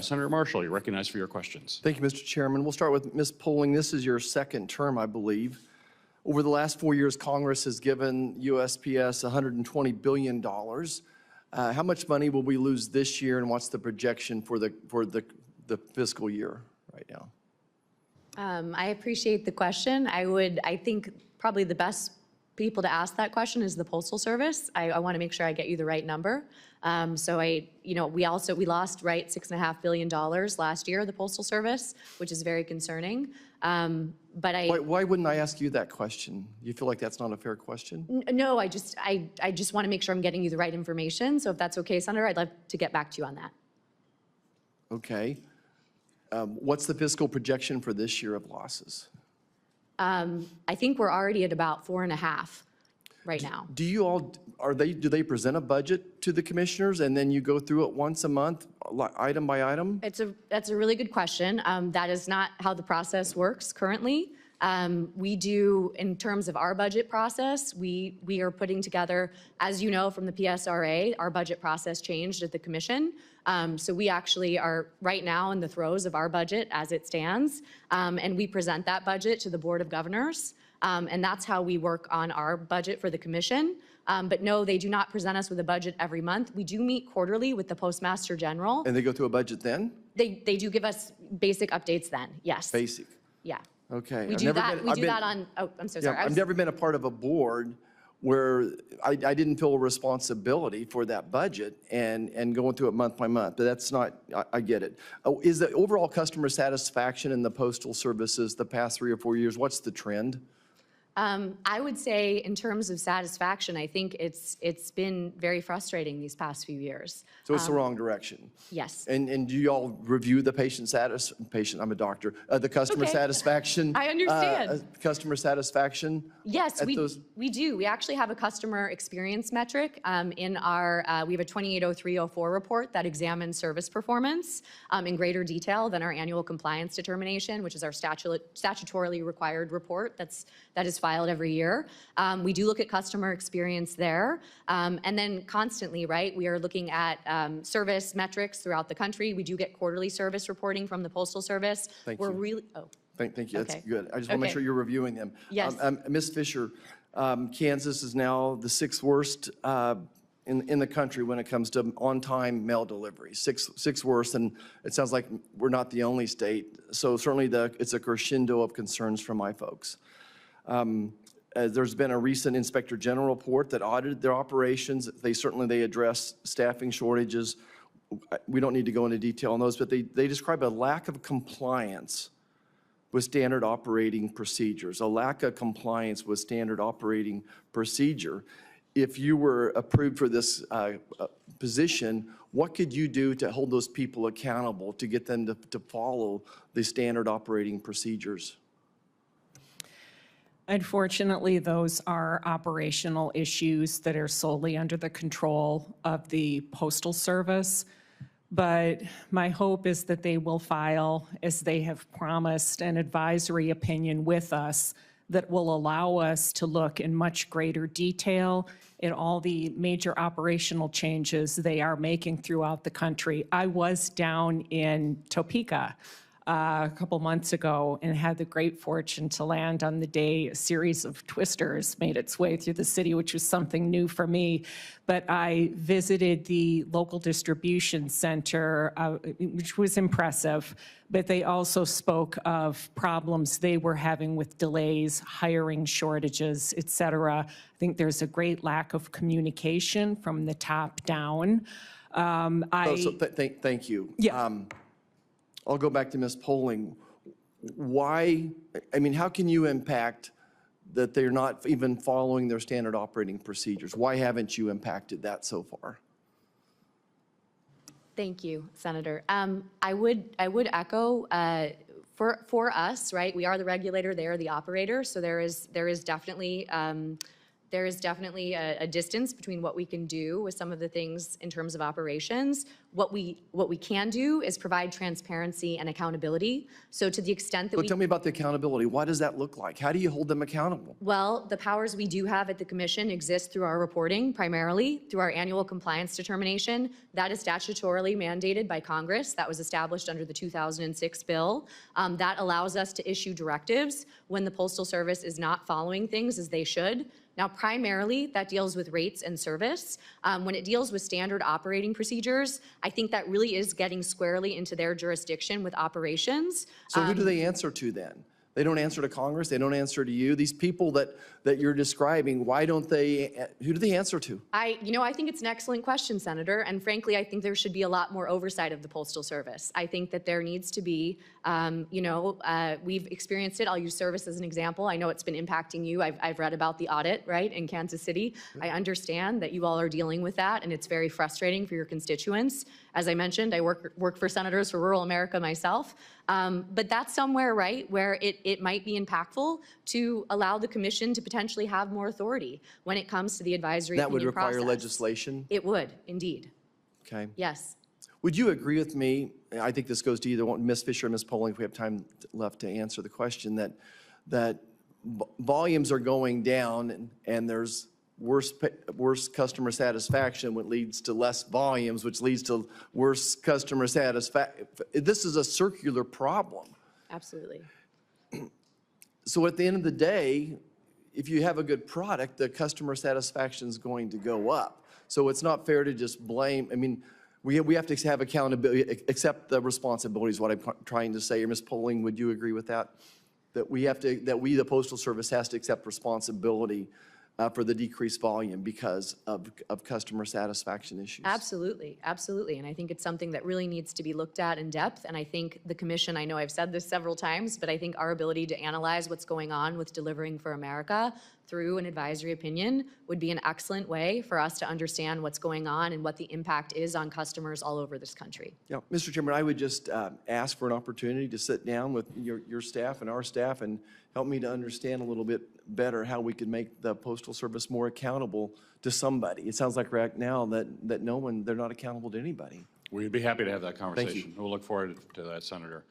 Senator Marshall, you're recognized for your questions. Thank you, Mr. Chairman. We'll start with Ms. Poling. This is your second term, I believe. Over the last 4 years, Congress has given USPS $120 billion. How much money will we lose this year, and what's the projection for the fiscal year right now? I appreciate the question. I think probably the best people to ask that question is the Postal Service. I want to make sure I get you the right number. We lost $6.5 billion last year, the Postal Service, which is very concerning. Why wouldn't I ask you that question? You feel like that's not a fair question? No, I just want to make sure I'm getting you the right information. So if that's okay, Senator, I'd love to get back to you on that. Okay. What's the fiscal projection for this year of losses? I think we're already at about 4.5 right now. Do they present a budget to the commissioners and then you go through it once a month, item by item? That's a really good question. That is not how the process works currently. We do, in terms of our budget process, we are putting together, as you know from the PSRA, our budget process changed at the commission. So we actually are right now in the throes of our budget as it stands, and we present that budget to the Board of Governors, and that's how we work on our budget for the commission. But no, they do not present us with a budget every month. We do meet quarterly with the Postmaster General. And they go through a budget then? They do give us basic updates then, yes. Basic? Yeah. Okay. We do that on, oh, I'm so sorry. Yeah, I've never been a part of a board where I didn't feel a responsibility for that budget and going through it month by month, but that's not, I get it. Is the overall customer satisfaction in the Postal Services the past 3 or 4 years, what's the trend? I would say in terms of satisfaction, I think it's been very frustrating these past few years. So it's the wrong direction? Yes. And do you all review the I'm a doctor, the customer satisfaction? I understand. Customer satisfaction? Yes, we do. We actually have a customer experience metric in our, we have a 280304 report that examines service performance in greater detail than our annual compliance determination, which is our statutorily required report that is filed every year. We do look at customer experience there. And then constantly, right, we are looking at service metrics throughout the country. We do get quarterly service reporting from the Postal Service. Thank you. Thank you. That's good. I just want to make sure you're reviewing them. Yes. Ms. Fisher, Kansas is now the 6th worst in the country when it comes to on-time mail delivery. Six worst, and it sounds like we're not the only state. So certainly it's a crescendo of concerns from my folks. There's been a recent Inspector General report that audited their operations. They address staffing shortages. We don't need to go into detail on those, but they describe a lack of compliance with standard operating procedures, a lack of compliance with standard operating procedure. If you were approved for this position, what could you do to hold those people accountable to get them to follow the standard operating procedures? Unfortunately, those are operational issues that are solely under the control of the Postal Service. But my hope is that they will file, as they have promised, an advisory opinion with us that will allow us to look in much greater detail at all the major operational changes they are making throughout the country. I was down in Topeka a couple months ago and had the great fortune to land on the day a series of twisters made its way through the city, which was something new for me. But I visited the local distribution center, which was impressive, but they also spoke of problems they were having with delays, hiring shortages, et cetera. I think there's a great lack of communication from the top down. Thank you. Yeah. I'll go back to Ms. Poling. How can you impact that they're not even following their standard operating procedures? Why haven't you impacted that so far? Thank you, Senator. I would echo for us, right? We are the regulator, they are the operator, so there is definitely There is definitely a distance between what we can do with some of the things in terms of operations. What we can do is provide transparency and accountability. So to the extent that So tell me about the accountability. What does that look like? How do you hold them accountable? well, the powers we do have at the commission exist through our reporting, primarily through our annual compliance determination. That is statutorily mandated by Congress. That was established under the 2006 bill. That allows us to issue directives when the Postal Service is not following things as they should. Now, primarily, that deals with rates and service. When it deals with standard operating procedures, I think that really is getting squarely into their jurisdiction with operations. So who do they answer to then? They don't answer to Congress, they don't answer to you. These people that you're describing, why don't they, who do they answer to? I think it's an excellent question, Senator, and frankly, I think there should be a lot more oversight of the Postal Service. I think that there needs to be, we've experienced it. I'll use service as an example. I know it's been impacting you. I've read about the audit, right, in Kansas City. I understand that you all are dealing with that, and it's very frustrating for your constituents. As I mentioned, I work for Senators for Rural America myself. But that's somewhere, right, where it might be impactful to allow the commission to potentially have more authority when it comes to the advisory That would opinion require process. legislation? It would, indeed. Okay. Yes. Would you agree with me, I think this goes to either one, Ms. Fisher or Ms. Poling, if we have time left to answer the question, that volumes are going down and there's worse customer satisfaction, which leads to less volumes, which leads to worse customer satisfaction. This is a circular problem. Absolutely. So at the end of the day, if you have a good product, the customer satisfaction is going to go up. So it's not fair to just blame. I mean, we have to have accountability, accept the responsibility is what I'm trying to say. Ms. Poling, would you agree with that? That we, the Postal Service, has to accept responsibility for the decreased volume because of customer satisfaction issues. Absolutely, absolutely. And I think it's something that really needs to be looked at in depth. And I think the commission, I know I've said this several times, but I think our ability to analyze what's going on with delivering for America through an advisory opinion would be an excellent way for us to understand what's going on and what the impact is on customers all over this country. Yeah, Mr. Chairman, I would just ask for an opportunity to sit down with your staff and our staff and help me to understand a little bit better how we could make the Postal Service more accountable to somebody. It sounds like right now that they're not accountable to anybody. We'd be happy to have that conversation. We'll look forward to that, Senator.